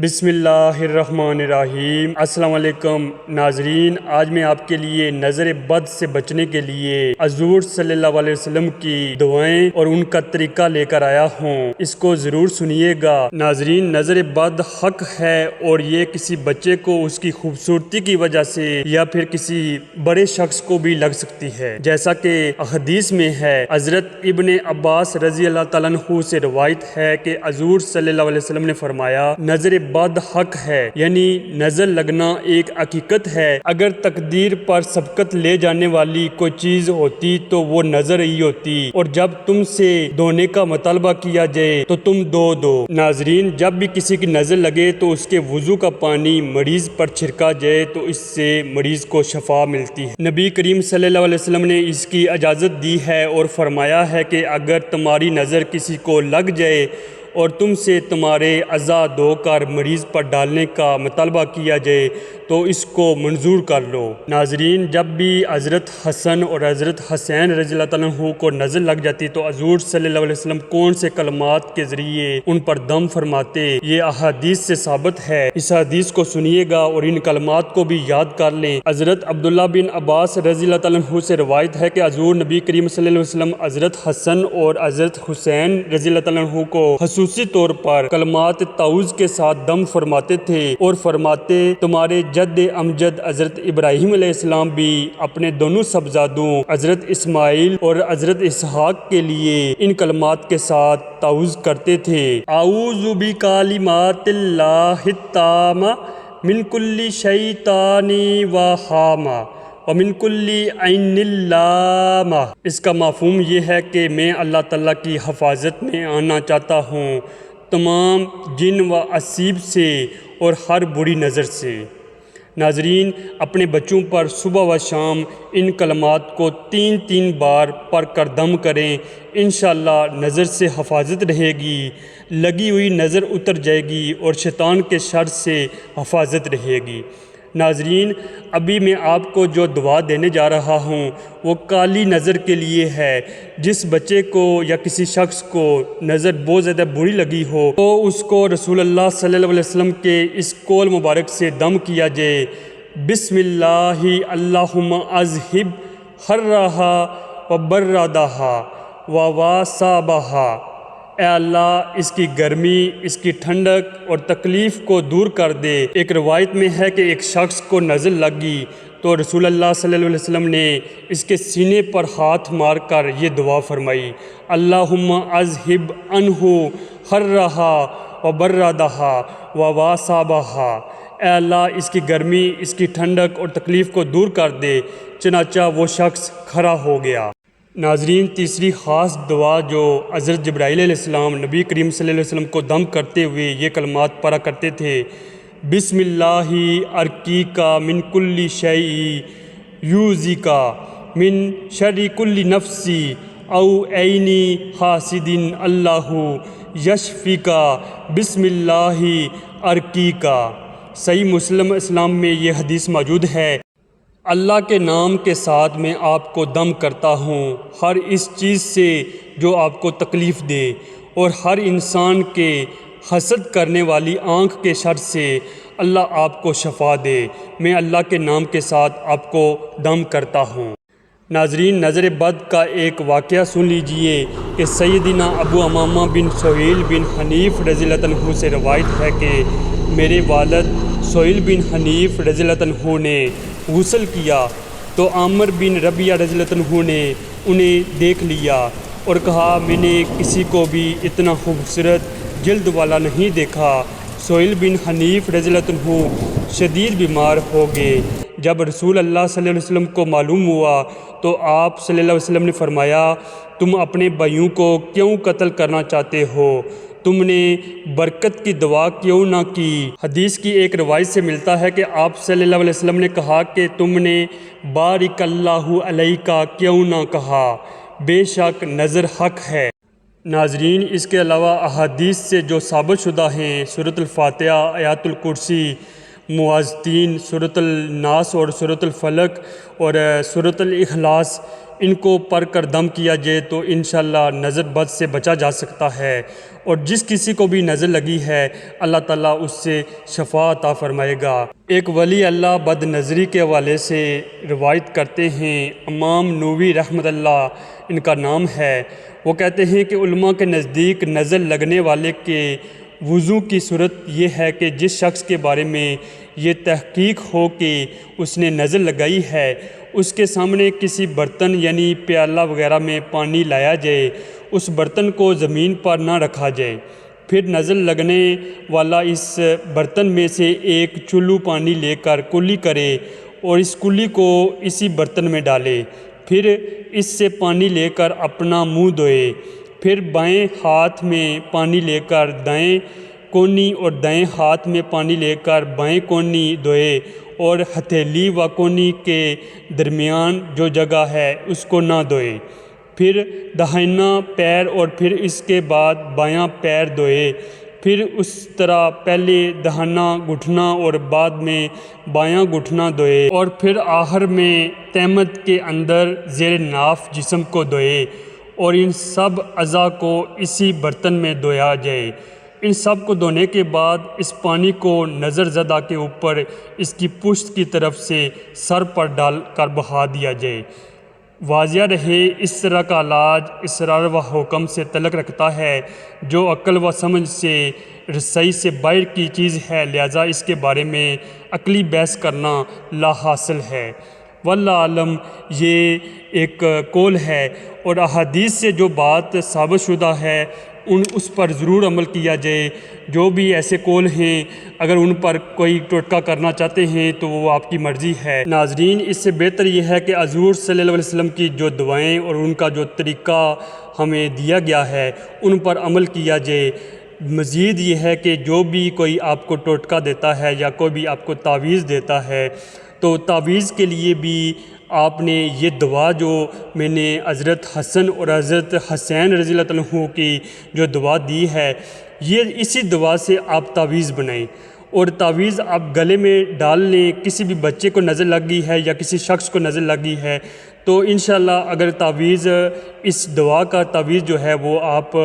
بسم اللہ الرحمن الرحیم۔ السلام علیکم ناظرین، آج میں آپ کے لیے نظر بد سے بچنے کے لیے حضور صلی اللہ علیہ وسلم کی دعائیں اور ان کا طریقہ لے کر آیا ہوں، اس کو ضرور سنیے گا۔ ناظرین، نظر بد حق ہے اور یہ کسی بچے کو اس کی خوبصورتی کی وجہ سے یا پھر کسی بڑے شخص کو بھی لگ سکتی ہے، جیسا کہ حدیث میں ہے۔ حضرت ابن عباس رضی اللہ تعالیٰ عنہ سے روایت ہے کہ حضور صلی اللہ علیہ وسلم نے فرمایا، نظر بد حق ہے، یعنی نظر لگنا ایک حقیقت ہے۔ اگر تقدیر پر سبقت لے جانے والی کوئی چیز ہوتی تو وہ نظر ہی ہوتی، اور جب تم سے دھونے کا مطالبہ کیا جائے تو تم دو۔ ناظرین، جب بھی کسی کی نظر لگے تو اس کے وضو کا پانی مریض پر چھڑکا جائے تو اس سے مریض کو شفا ملتی ہے۔ نبی کریم صلی اللہ علیہ وسلم نے اس کی اجازت دی ہے اور فرمایا ہے کہ اگر تمہاری نظر کسی کو لگ جائے اور تم سے تمہارے اعضاء دھو کر مریض پر ڈالنے کا مطالبہ کیا جائے تو اس کو منظور کر لو۔ ناظرین، جب بھی حضرت حسن اور حضرت حسین رضی اللہ تعالیٰ عنہ کو نظر لگ جاتی تو حضور صلی اللہ علیہ وسلم کون سے کلمات کے ذریعے ان پر دم فرماتے، یہ احادیث سے ثابت ہے۔ اس حدیث کو سنیے گا اور ان کلمات کو بھی یاد کر لیں۔ حضرت عبداللہ بن عباس رضی اللہ تعالیٰ عنہ سے روایت ہے کہ حضور نبی کریم صلی اللہ علیہ وسلم حضرت حسن اور حضرت حسین رضی اللہ تعالیٰ عنہ کو خصوصی طور پر کلمات تعوذ کے ساتھ دم فرماتے تھے اور فرماتے، تمہارے جد امجد حضرت ابراہیم علیہ السلام بھی اپنے دونوں صاحبزادوں حضرت اسماعیل اور حضرت اسحاق کے لیے ان کلمات کے ساتھ تعوذ کرتے تھے۔ اعوذ بکلمات اللہ التامہ من کل شیطان و ہامہ ومن کل عین لامہ۔ اس کا مفہوم یہ ہے کہ میں اللہ تعالیٰ کی حفاظت میں آنا چاہتا ہوں تمام جن و اسیب سے اور ہر بری نظر سے۔ ناظرین، اپنے بچوں پر صبح و شام ان کلمات کو 3 بار پڑھ کر دم کریں، انشاءاللہ نظر سے حفاظت رہے گی، لگی ہوئی نظر اتر جائے گی اور شیطان کے شر سے حفاظت رہے گی۔ ناظرین، ابھی میں آپ کو جو دعا دینے جا رہا ہوں وہ کالی نظر کے لیے ہے۔ جس بچے کو یا کسی شخص کو نظر بہت زیادہ بری لگی ہو تو اس کو رسول اللہ صلی اللہ علیہ وسلم کے اس قول مبارک سے دم کیا جائے، بسم اللہ اللہم اذہب حرہا و بردہا و واصابہا۔ اے اللہ، اس کی گرمی، اس کی ٹھنڈک اور تکلیف کو دور کر دے۔ ایک روایت میں ہے کہ ایک شخص کو نظر لگی تو رسول اللہ صلی اللہ علیہ وسلم نے اس کے سینے پر ہاتھ مار کر یہ دعا فرمائی، اللہم اذہب عنہ حرہا و بردہا و واصابہا۔ اے اللہ، اس کی گرمی، اس کی ٹھنڈک اور تکلیف کو دور کر دے۔ چنانچہ وہ شخص کھڑا ہو گیا۔ ناظرین، تیسری خاص دعا جو حضرت جبرائیل علیہ السلام نبی کریم صلی اللہ علیہ وسلم کو دم کرتے ہوئے یہ کلمات پڑھا کرتے تھے، بسم اللہ ارقیکا من کل شیء یؤذیکا من شر کل نفسی او عین حاسد اللہ یشفیکا بسم اللہ ارقیکا۔ صحیح مسلم اسلام میں یہ حدیث موجود ہے، اللہ کے نام کے ساتھ میں آپ کو دم کرتا ہوں ہر اس چیز سے جو آپ کو تکلیف دے اور ہر انسان کے حسد کرنے والی آنکھ کے شر سے اللہ آپ کو شفا دے۔ میں اللہ کے نام کے ساتھ آپ کو دم کرتا ہوں۔ ناظرین، نظر بد کا ایک واقعہ سن لیجئے کہ سیدنا ابو امامہ بن سہیل بن حنیف رضی اللہ عنہ سے روایت ہے کہ میرے والد سہیل بن حنیف رضی اللہ عنہ نے غسل کیا تو عامر بن ربیعہ رضی اللہ عنہ نے انہیں دیکھ لیا اور کہا، میں نے کسی کو بھی اتنا خوبصورت جلد والا نہیں دیکھا۔ سہیل بن حنیف رضی اللہ عنہ شدید بیمار ہو گئے۔ جب رسول اللہ صلی اللہ علیہ وسلم کو معلوم ہوا تو آپ صلی اللہ علیہ وسلم نے فرمایا، تم اپنے بھائیوں کو کیوں قتل کرنا چاہتے ہو؟ تم نے برکت کی دعا کیوں نہ کی؟ حدیث کی ایک روایت سے ملتا ہے کہ آپ صلی اللہ علیہ وسلم نے کہا کہ تم نے بارک اللہ علیکا کیوں نہ کہا؟ بے شک نظر حق ہے۔ ناظرین، اس کے علاوہ احادیث سے جو ثابت شدہ ہیں، سورۃ الفاتحہ، آیات الکرسی، موازتین سورۃ الناس اور سورۃ الفلق اور سورۃ الاخلاص ان کو پڑھ کر دم کیا جائے تو انشاءاللہ نظر بد سے بچا جا سکتا ہے، اور جس کسی کو بھی نظر لگی ہے اللہ تعالیٰ اس سے شفا عطا فرمائے گا۔ ایک ولی اللہ بد نظری کے حوالے سے روایت کرتے ہیں، امام نووی رحمۃ اللہ ان کا نام ہے، وہ کہتے ہیں کہ علماء کے نزدیک نظر لگنے والے کے وضو کی صورت یہ ہے کہ جس شخص کے بارے میں یہ تحقیق ہو کہ اس نے نظر لگائی ہے اس کے سامنے کسی برتن یعنی پیالہ وغیرہ میں پانی لایا جائے، اس برتن کو زمین پر نہ رکھا جائے، پھر نظر لگنے والا اس برتن میں سے ایک چلو پانی لے کر کلی کرے اور اس کلی کو اسی برتن میں ڈالے، پھر اس سے پانی لے کر اپنا منہ دھوئے، پھر بائیں ہاتھ میں پانی لے کر دائیں کونی اور دائیں ہاتھ میں پانی لے کر بائیں کونی دھوئے، اور ہتھیلی و کونی کے درمیان جو جگہ ہے اس کو نہ دھوئے، پھر داہنا پیر اور پھر اس کے بعد بایاں پیر دھوئے، پھر اس طرح پہلے داہنا گھٹنا اور بعد میں بایاں گھٹنا دھوئے، اور پھر آخر میں تہمت کے اندر زیر ناف جسم کو دھوئے، اور ان سب اعضاء کو اسی برتن میں دھویا جائے۔ ان سب کو دھونے کے بعد اس پانی کو نظر زدہ کے اوپر اس کی پشت کی طرف سے سر پر ڈال کر بہا دیا جائے۔ واضح رہے اس طرح کا علاج اسرار و حکم سے تعلق رکھتا ہے جو عقل و سمجھ سے رسائی سے باہر کی چیز ہے، لہذا اس کے بارے میں عقلی بحث کرنا لا حاصل ہے۔ واللہ عالم، یہ ایک قول ہے، اور احادیث سے جو بات ثابت شدہ ہے اس پر ضرور عمل کیا جائے۔ جو بھی ایسے قول ہیں اگر ان پر کوئی ٹوٹکا کرنا چاہتے ہیں تو وہ آپ کی مرضی ہے۔ ناظرین، اس سے بہتر یہ ہے کہ حضور صلی اللہ علیہ وسلم کی جو دعائیں اور ان کا جو طریقہ ہمیں دیا گیا ہے ان پر عمل کیا جائے۔ مزید یہ ہے کہ جو بھی کوئی آپ کو ٹوٹکا دیتا ہے یا کوئی بھی آپ کو تعویذ دیتا ہے تو تعویذ کے لیے بھی آپ نے یہ دعا جو میں نے حضرت حسن اور حضرت حسین رضی اللہ عنہ کی جو دعا دی ہے، یہ اسی دعا سے آپ تعویذ بنائیں، اور تعویذ آپ گلے میں ڈال لیں۔ کسی بھی بچے کو نظر لگ گئی ہے یا کسی شخص کو نظر لگ گئی ہے تو انشاءاللہ اگر تعویذ اس دعا کا تعویذ جو ہے وہ آپ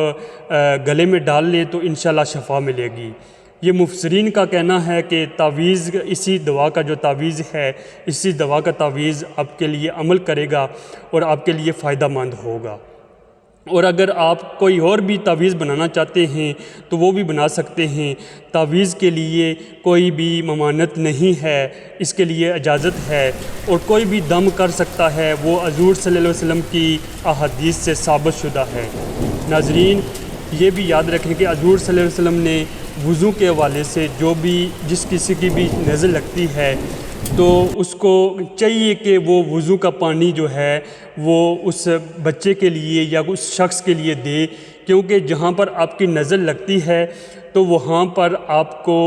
گلے میں ڈال لیں تو انشاءاللہ شفا ملے گی۔ یہ مفسرین کا کہنا ہے کہ تعویذ اسی دعا کا جو تعویذ ہے، اسی دعا کا تعویذ آپ کے لیے عمل کرے گا اور آپ کے لیے فائدہ مند ہوگا۔ اور اگر آپ کوئی اور بھی تعویذ بنانا چاہتے ہیں تو وہ بھی بنا سکتے ہیں۔ تعویذ کے لیے کوئی بھی ممانعت نہیں ہے، اس کے لیے اجازت ہے، اور کوئی بھی دم کر سکتا ہے، وہ حضور صلی اللہ علیہ وسلم کی احادیث سے ثابت شدہ ہے۔ ناظرین، یہ بھی یاد رکھیں کہ حضور صلی اللہ علیہ وسلم نے وضو کے حوالے سے جو بھی جس کسی کی بھی نظر لگتی ہے تو اس کو چاہیے کہ وہ وضو کا پانی جو ہے وہ اس بچے کے لیے یا اس شخص کے لیے دے، کیونکہ جہاں پر آپ کی نظر لگتی ہے تو وہاں پر آپ کو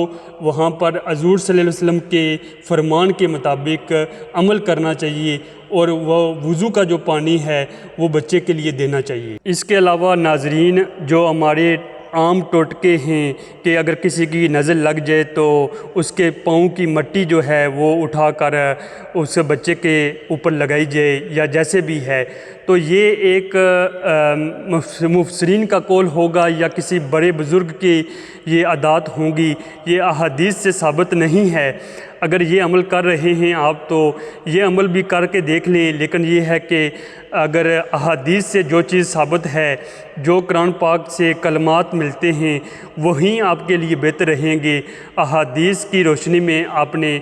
حضور صلی اللہ علیہ وسلم کے فرمان کے مطابق عمل کرنا چاہیے، اور وہ وضو کا جو پانی ہے وہ بچے کے لیے دینا چاہیے۔ اس کے علاوہ ناظرین، جو ہمارے عام ٹوٹکے ہیں کہ اگر کسی کی نظر لگ جائے تو اس کے پاؤں کی مٹی جو ہے وہ اٹھا کر اس بچے کے اوپر لگائی جائے یا جیسے بھی ہے، تو یہ ایک مفسرین کا قول ہوگا یا کسی بڑے بزرگ کی یہ عادات ہوں گی، یہ احادیث سے ثابت نہیں ہے۔ اگر یہ عمل کر رہے ہیں آپ تو یہ عمل بھی کر کے دیکھ لیں، لیکن یہ ہے کہ اگر احادیث سے جو چیز ثابت ہے، جو قرآن پاک سے کلمات ملتے ہیں وہیں آپ کے لیے بہتر رہیں گے۔ احادیث کی روشنی میں آپ نے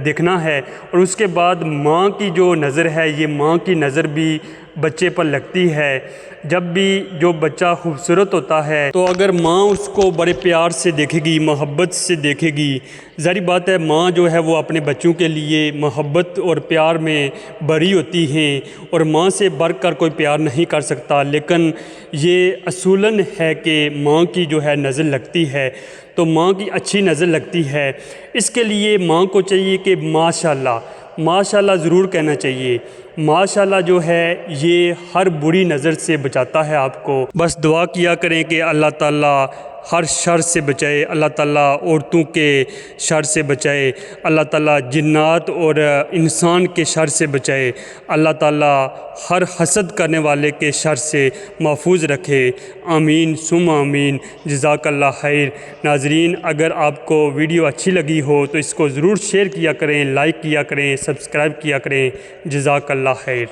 دیکھنا ہے، اور اس کے بعد ماں کی جو نظر ہے، یہ ماں کی نظر بھی بچے پر لگتی ہے۔ جب بھی جو بچہ خوبصورت ہوتا ہے تو اگر ماں اس کو بڑے پیار سے دیکھے گی، محبت سے دیکھے گی، ظاہری بات ہے ماں جو ہے وہ اپنے بچوں کے لیے محبت اور پیار میں بڑی ہوتی ہیں، اور ماں سے بڑھ کر کوئی پیار نہیں کر سکتا، لیکن یہ اصولاً ہے کہ ماں کی جو ہے نظر لگتی ہے تو ماں کی اچھی نظر لگتی ہے۔ اس کے لیے ماں کو چاہیے کہ ماشاءاللہ ماشاءاللہ ضرور کہنا چاہیے۔ ماشاءاللہ جو ہے یہ ہر بری نظر سے بچاتا ہے آپ کو۔ بس دعا کیا کریں کہ اللہ تعالیٰ ہر شر سے بچائے، اللہ تعالیٰ عورتوں کے شر سے بچائے، اللہ تعالیٰ جنات اور انسان کے شر سے بچائے، اللہ تعالیٰ ہر حسد کرنے والے کے شر سے محفوظ رکھے، آمین ثم آمین، جزاک اللہ خیر۔ ناظرین، اگر آپ کو ویڈیو اچھی لگی ہو تو اس کو ضرور شیئر کیا کریں، لائک کیا کریں، سبسکرائب کیا کریں، جزاک اللہ خیر۔